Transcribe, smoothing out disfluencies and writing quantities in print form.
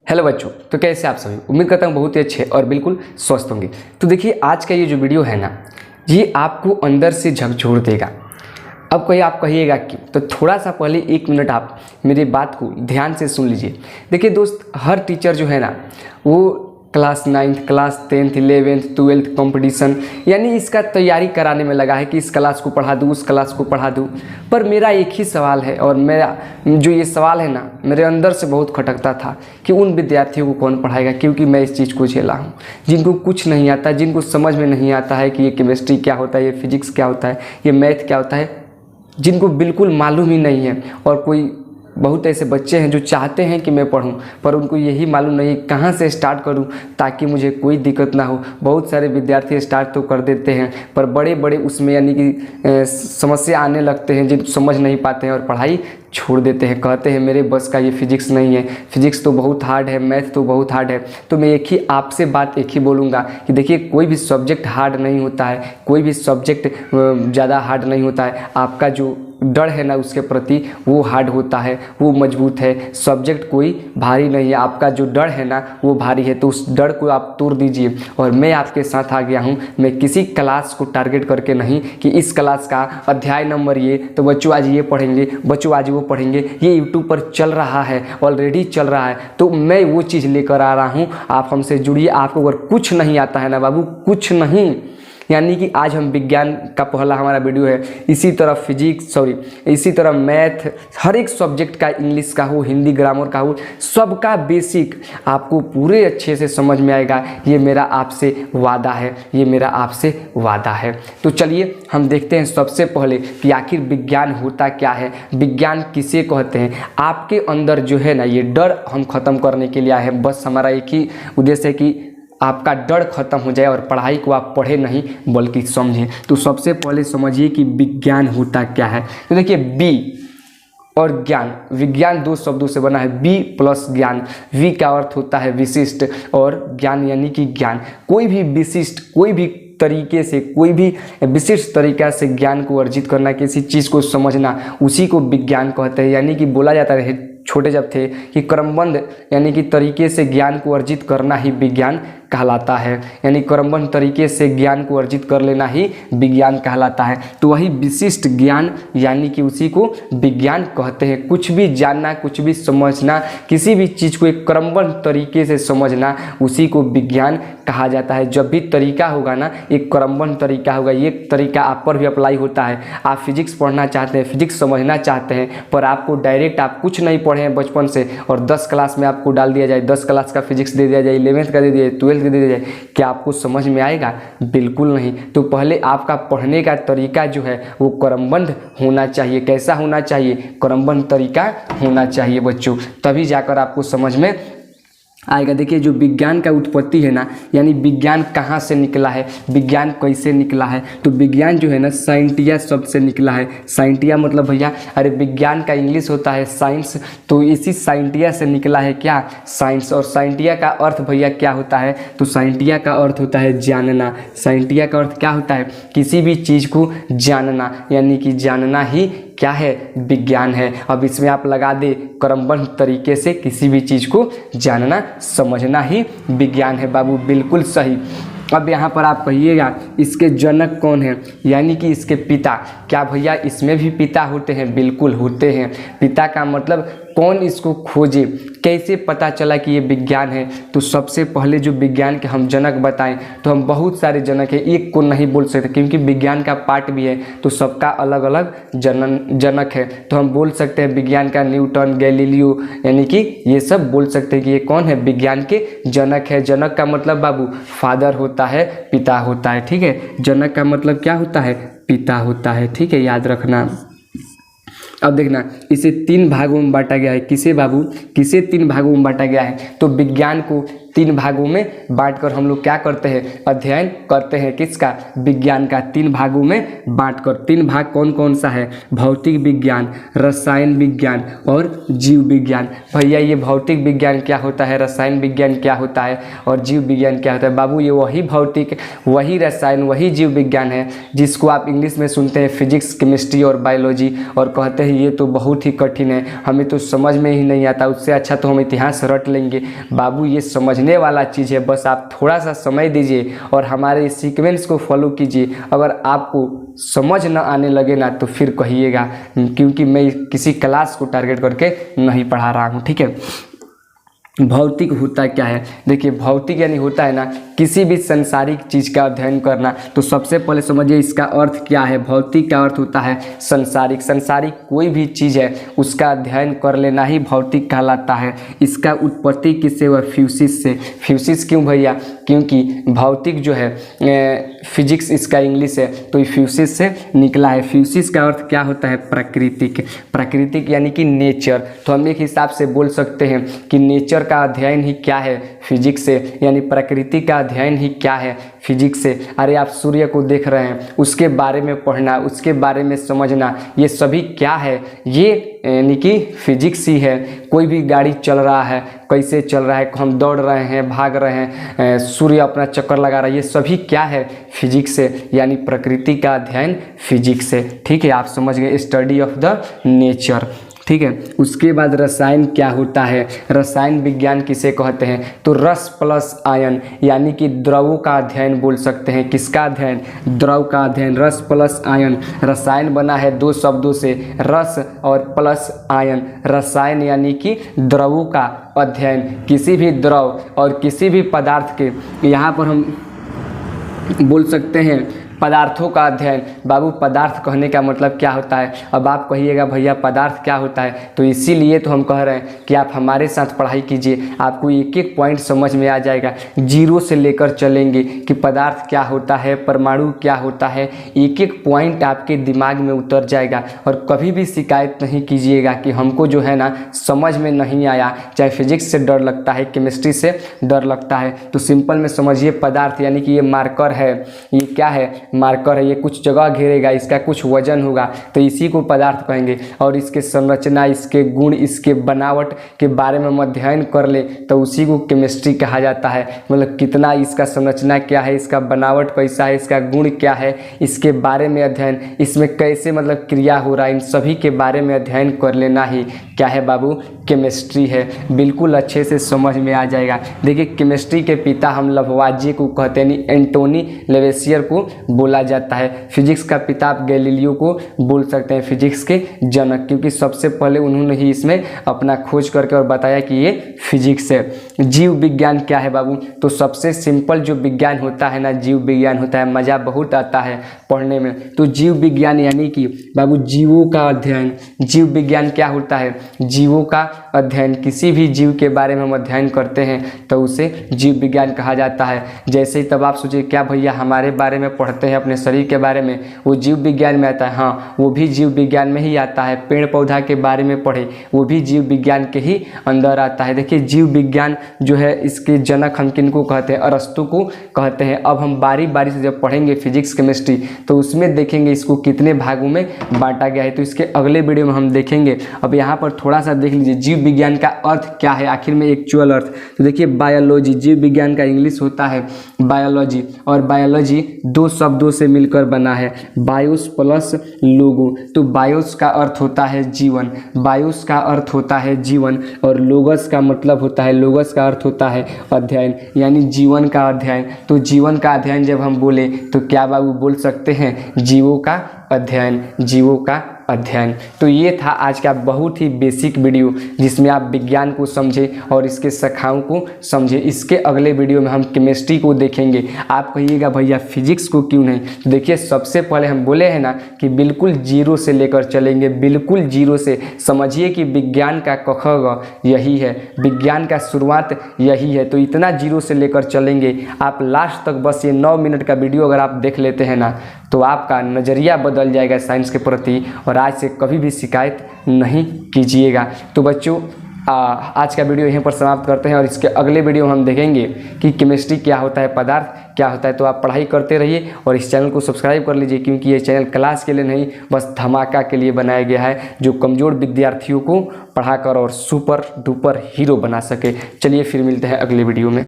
Hello बच्चों, तो कैसे आप सभी। उम्मीद करता हूँ बहुत ही अच्छे और बिल्कुल स्वस्थ होंगे। तो देखिए आज का ये जो वीडियो है ना, ये आपको अंदर से झकझोर देगा। अब कहीं आप कहिएगा कि तो थोड़ा सा पहले 1 मिनट आप मेरी बात को ध्यान से सुन लीजिए। देखिए दोस्त, हर टीचर जो है ना वो class 9th, class 10th, 11th, 12th competition यानी इसका तैयारी कराने में लगा है कि इस क्लास को पढ़ा दूँ, उस क्लास को पढ़ा दूँ। पर मेरा एक ही सवाल है, और मेरा जो ये सवाल है ना मेरे अंदर से बहुत खटकता था कि उन विद्यार्थियों को कौन पढ़ाएगा, क्योंकि मैं इस चीज़ को झेला हूँ। जिनको कुछ नहीं आता, जिनको समझ में नहीं आता है कि ये केमिस्ट्री क्या होता है, ये फिजिक्स क्या होता है, ये मैथ क्या होता है, जिनको बिल्कुल मालूम ही नहीं है। और कोई बहुत ऐसे बच्चे हैं जो चाहते हैं कि मैं पढूं, पर उनको यही मालूम नहीं है कहाँ से स्टार्ट करूं ताकि मुझे कोई दिक्कत ना हो। बहुत सारे विद्यार्थी स्टार्ट तो कर देते हैं, पर बड़े बड़े उसमें यानी कि समस्या आने लगते हैं, जिनको समझ नहीं पाते हैं और पढ़ाई छोड़ देते हैं। कहते हैं मेरे बस का ये फिजिक्स नहीं है, फिजिक्स तो बहुत हार्ड है, मैथ तो बहुत हार्ड है। तो मैं एक ही आपसे बात एक ही बोलूँगा कि देखिए, कोई भी सब्जेक्ट हार्ड नहीं होता है, कोई भी सब्जेक्ट ज़्यादा हार्ड नहीं होता है। आपका जो डर है ना उसके प्रति, वो हार्ड होता है, वो मजबूत है। सब्जेक्ट कोई भारी नहीं है, आपका जो डर है ना वो भारी है। तो उस डर को आप तोड़ दीजिए। और मैं आपके साथ आ गया हूँ। मैं किसी क्लास को टारगेट करके नहीं कि इस क्लास का अध्याय नंबर ये, तो बच्चों आज ये पढ़ेंगे, बच्चों आज वो पढ़ेंगे। ये यूट्यूब पर चल रहा है, ऑलरेडी चल रहा है, तो मैं वो चीज़ लेकर आ रहा हूँ। आप हमसे जुड़िए। आपको अगर कुछ नहीं आता है ना बाबू, कुछ नहीं, यानी कि आज हम विज्ञान का पहला हमारा वीडियो है, इसी तरह फिजिक्स इसी तरह मैथ, हर एक सब्जेक्ट का, इंग्लिश का हो, हिंदी ग्रामर का हो, सबका बेसिक आपको पूरे अच्छे से समझ में आएगा। ये मेरा आपसे वादा है, ये मेरा आपसे वादा है। तो चलिए हम देखते हैं सबसे पहले कि आखिर विज्ञान होता क्या है, विज्ञान किसे कहते हैं। आपके अंदर जो है ना ये डर हम ख़त्म करने के लिए आए हैं। बस हमारा एक ही उद्देश्य है कि आपका डर खत्म हो जाए और पढ़ाई को आप पढ़े नहीं बल्कि समझें। तो सबसे पहले समझिए कि विज्ञान होता क्या है। तो देखिए, बी और ज्ञान, विज्ञान 2 शब्दों से बना है, बी प्लस ज्ञान। वी का अर्थ होता है विशिष्ट, और ज्ञान यानी कि ज्ञान। कोई भी विशिष्ट, कोई भी तरीके से, कोई भी विशिष्ट तरीका से ज्ञान को अर्जित करना, किसी चीज़ को समझना, उसी को विज्ञान कहते हैं। यानी कि बोला जाता है छोटे जब थे कि क्रमबद्ध यानी कि तरीके से ज्ञान को अर्जित करना ही विज्ञान कहलाता है। यानी क्रमबद्ध तरीके से ज्ञान को अर्जित कर लेना ही विज्ञान कहलाता है। तो वही विशिष्ट ज्ञान यानी कि उसी को विज्ञान कहते हैं। कुछ भी जानना, कुछ भी समझना, किसी भी चीज़ को एक क्रमबद्ध तरीके से समझना, उसी को विज्ञान कहा जाता है। जब भी तरीका होगा ना, एक क्रमबद्ध तरीका होगा, ये तरीका आप पर भी अप्लाई होता है। आप फिजिक्स पढ़ना चाहते हैं, फिजिक्स समझना चाहते हैं, पर आपको डायरेक्ट आप कुछ नहीं पढ़े हैं बचपन से और 10 क्लास में आपको डाल दिया जाए, 10 क्लास का फिजिक्स दे दिया जाए, 11th का दे दिया जाए, 12th का दे दिया जाए, क्या आपको समझ में आएगा? बिल्कुल नहीं। तो पहले आपका पढ़ने का तरीका जो है वो क्रमबद्ध होना चाहिए। कैसा होना चाहिए? क्रमबद्ध तरीका होना चाहिए बच्चों, तभी जाकर आपको समझ में आएगा। देखिए, जो विज्ञान का उत्पत्ति है ना, यानी विज्ञान कहाँ से निकला है, विज्ञान कैसे निकला है, तो विज्ञान जो है ना साइंटिया शब्द से निकला है। साइंटिया मतलब भैया, अरे विज्ञान का इंग्लिश होता है साइंस, तो इसी साइंटिया से निकला है क्या? साइंस। और साइंटिया का अर्थ भैया क्या होता है? तो साइंटिया का अर्थ होता है जानना। साइंटिया का अर्थ क्या होता है? किसी भी चीज़ को जानना, यानी कि जानना ही क्या है? विज्ञान है। अब इसमें आप लगा दे क्रमबद्ध तरीके से किसी भी चीज़ को जानना, समझना ही विज्ञान है बाबू, बिल्कुल सही। अब यहाँ पर आप कहिएगा इसके जनक कौन है, यानी कि इसके पिता। क्या भैया इसमें भी पिता होते हैं? बिल्कुल होते हैं। पिता का मतलब कौन इसको खोजे, कैसे पता चला कि ये विज्ञान है? तो सबसे पहले जो विज्ञान के हम जनक बताएं तो हम बहुत सारे जनक हैं, एक को नहीं बोल सकते, क्योंकि विज्ञान का पार्ट भी है तो सबका अलग अलग जनक है। तो हम बोल सकते हैं विज्ञान का न्यूटन, गैलीलियो, यानी कि ये सब बोल सकते हैं कि ये कौन है? विज्ञान के जनक है। जनक का मतलब बाबू फादर होता है, पिता होता है, ठीक है। जनक का मतलब क्या होता है? पिता होता है, ठीक है, याद रखना। अब देखना, इसे 3 भागों में बांटा गया है। किसे बाबू? किसे 3 भागों में बांटा गया है? तो विज्ञान को 3 भागों में बांटकर हम लोग क्या करते हैं? अध्ययन करते हैं। किसका? विज्ञान का 3 भागों में बांटकर। 3 भाग कौन कौन सा है? भौतिक विज्ञान, रसायन विज्ञान और जीव विज्ञान। भैया ये भौतिक विज्ञान क्या होता है, रसायन विज्ञान क्या होता है और जीव विज्ञान क्या होता है? बाबू ये वही भौतिक, वही रसायन, वही जीव विज्ञान है जिसको आप इंग्लिश में सुनते हैं फिजिक्स, केमिस्ट्री और बायोलॉजी, और कहते हैं ये तो बहुत ही कठिन है, हमें तो समझ में ही नहीं आता, उससे अच्छा तो हम इतिहास रट लेंगे। बाबू ये समझने वाला चीज़ है, बस आप थोड़ा सा समय दीजिए और हमारे इस सीक्वेंस को फॉलो कीजिए। अगर आपको समझ न आने लगे ना तो फिर कहिएगा, क्योंकि मैं किसी क्लास को टारगेट करके नहीं पढ़ा रहा हूँ, ठीक है। भौतिक होता क्या है? देखिए भौतिक यानी होता है ना किसी भी संसारिक चीज़ का अध्ययन करना। तो सबसे पहले समझिए इसका अर्थ क्या है। भौतिक का अर्थ होता है संसारिक। संसारिक कोई भी चीज़ है उसका अध्ययन कर लेना ही भौतिक कहलाता है। इसका उत्पत्ति किससे हुआ? फ्यूसिस से। फ्यूसिस क्यों भैया? क्योंकि भौतिक जो है फिजिक्स इसका इंग्लिश है, तो फ्यूसिस से निकला है। फ्यूसिस का अर्थ क्या होता है? प्राकृतिक। प्राकृतिक यानी कि नेचर। तो हम एक हिसाब से बोल सकते हैं कि नेचर का अध्ययन ही क्या है? फिजिक्स से। यानी प्रकृति का अध्ययन ही क्या है? फिजिक्स से। अरे आप सूर्य को देख रहे हैं, उसके बारे में पढ़ना, उसके बारे में समझना, ये सभी क्या है? ये यानी कि फिजिक्स ही है। कोई भी गाड़ी चल रहा है, कैसे चल रहा है, हम दौड़ रहे हैं, भाग रहे हैं, सूर्य अपना चक्कर लगा रहा है, ये सभी क्या है? फिजिक्स से। यानी प्रकृति का अध्ययन फिजिक्स से। ठीक है, आप समझ गए, स्टडी ऑफ द नेचर। ठीक है, उसके बाद रसायन क्या होता है? रसायन विज्ञान किसे कहते हैं? तो रस प्लस आयन यानी कि द्रवों का अध्ययन बोल सकते हैं। किसका अध्ययन? द्रव का अध्ययन। रस प्लस आयन। रसायन बना है दो शब्दों से, रस और प्लस आयन। रसायन यानी कि द्रवों का अध्ययन। किसी भी द्रव और किसी भी पदार्थ के, यहाँ पर हम बोल सकते हैं पदार्थों का अध्ययन। बाबू पदार्थ कहने का मतलब क्या होता है? अब आप कहिएगा भैया पदार्थ क्या होता है, तो इसीलिए तो हम कह रहे हैं कि आप हमारे साथ पढ़ाई कीजिए, आपको एक एक पॉइंट समझ में आ जाएगा। जीरो से लेकर चलेंगे कि पदार्थ क्या होता है, परमाणु क्या होता है, एक एक पॉइंट आपके दिमाग में उतर जाएगा। और कभी भी शिकायत नहीं कीजिएगा कि हमको जो है ना समझ में नहीं आया। चाहे फिजिक्स से डर लगता है, केमिस्ट्री से डर लगता है, तो सिंपल में समझिए पदार्थ यानी कि ये मार्कर है। ये क्या है? मार्कर है। ये कुछ जगह घेरेगा, इसका कुछ वजन होगा, तो इसी को पदार्थ कहेंगे। और इसके संरचना, इसके गुण, इसके बनावट के बारे में हम अध्ययन कर ले तो उसी को केमिस्ट्री कहा जाता है। मतलब कितना इसका संरचना क्या है, इसका बनावट कैसा है, इसका गुण क्या है, इसके बारे में अध्ययन, इसमें कैसे मतलब क्रिया हो रहा है, इन सभी के बारे में अध्ययन कर लेना ही क्या है बाबू? केमिस्ट्री है। बिल्कुल अच्छे से समझ में आ जाएगा। देखिए केमिस्ट्री के पिता हम लववाजिए को कहते हैं, एंटोनी लेवेसियर को बोला जाता है। फिजिक्स का पिता आप गैलीलियो को बोल सकते हैं, फिजिक्स के जनक, क्योंकि सबसे पहले उन्होंने ही इसमें अपना खोज करके और बताया कि ये फिजिक्स है। जीव विज्ञान क्या है बाबू? तो सबसे सिंपल जो विज्ञान होता है ना, जीव विज्ञान होता है। मज़ा बहुत आता है पढ़ने में। तो जीव विज्ञान यानी कि बाबू जीवों का अध्ययन। जीव विज्ञान क्या होता है? जीवों का अध्ययन। किसी भी जीव के बारे में हम अध्ययन करते हैं तो उसे जीव विज्ञान कहा जाता है। जैसे ही तब आप सोचिए क्या भैया हमारे बारे में पढ़ते हैं, अपने शरीर के बारे में, वो जीव विज्ञान में आता है? हाँ, वो भी जीव विज्ञान में ही आता है। पेड़ पौधा के बारे में पढ़े, वो भी जीव विज्ञान के ही अंदर आता है। देखिए जीव विज्ञान जो है इसके जनक हम किनको कहते हैं? अरस्तु को कहते हैं। अब हम बारी बारी से जब पढ़ेंगे फिजिक्स केमिस्ट्री तो उसमें देखेंगे इसको कितने भागों में बांटा गया है, तो इसके अगले वीडियो में हम देखेंगे। अब यहाँ पर थोड़ा सा देख लीजिए जीव विज्ञान का अर्थ क्या है आखिर में, एक्चुअल अर्थ। तो देखिए बायोलॉजी, जीव विज्ञान का इंग्लिश होता है बायोलॉजी, और बायोलॉजी दो शब्दों से मिलकर बना है, बायोस प्लस लोगो। तो बायोस का अर्थ होता है जीवन, बायोस का अर्थ होता है जीवन, और लोगस का मतलब होता है, लोगस का अर्थ होता है अध्ययन, यानी जीवन का अध्ययन। तो जीवन का अध्ययन जब हम बोले तो क्या बाबू बोल सकते हैं? जीवों का अध्ययन, जीवों का अध्ययन। तो ये था आज का बहुत ही बेसिक वीडियो जिसमें आप विज्ञान को समझे और इसके शाखाओं को समझे। इसके अगले वीडियो में हम केमिस्ट्री को देखेंगे। आप कहिएगा भैया फिजिक्स को क्यों नहीं? तो देखिए सबसे पहले हम बोले हैं ना कि बिल्कुल जीरो से लेकर चलेंगे, बिल्कुल जीरो से। समझिए कि विज्ञान का क ख ग यही है, विज्ञान का शुरुआत यही है। तो इतना जीरो से लेकर चलेंगे। आप लास्ट तक बस ये 9 मिनट का वीडियो अगर आप देख लेते हैं ना तो आपका नज़रिया बदल जाएगा साइंस के प्रति, और आज से कभी भी शिकायत नहीं कीजिएगा। तो बच्चों आज का वीडियो यहीं पर समाप्त करते हैं, और इसके अगले वीडियो में हम देखेंगे कि केमिस्ट्री क्या होता है, पदार्थ क्या होता है। तो आप पढ़ाई करते रहिए और इस चैनल को सब्सक्राइब कर लीजिए, क्योंकि ये चैनल क्लास के लिए नहीं बस धमाका के लिए बनाया गया है, जो कमज़ोर विद्यार्थियों को पढ़ाकर और सुपर डुपर हीरो बना सके। चलिए फिर मिलते हैं अगले वीडियो में।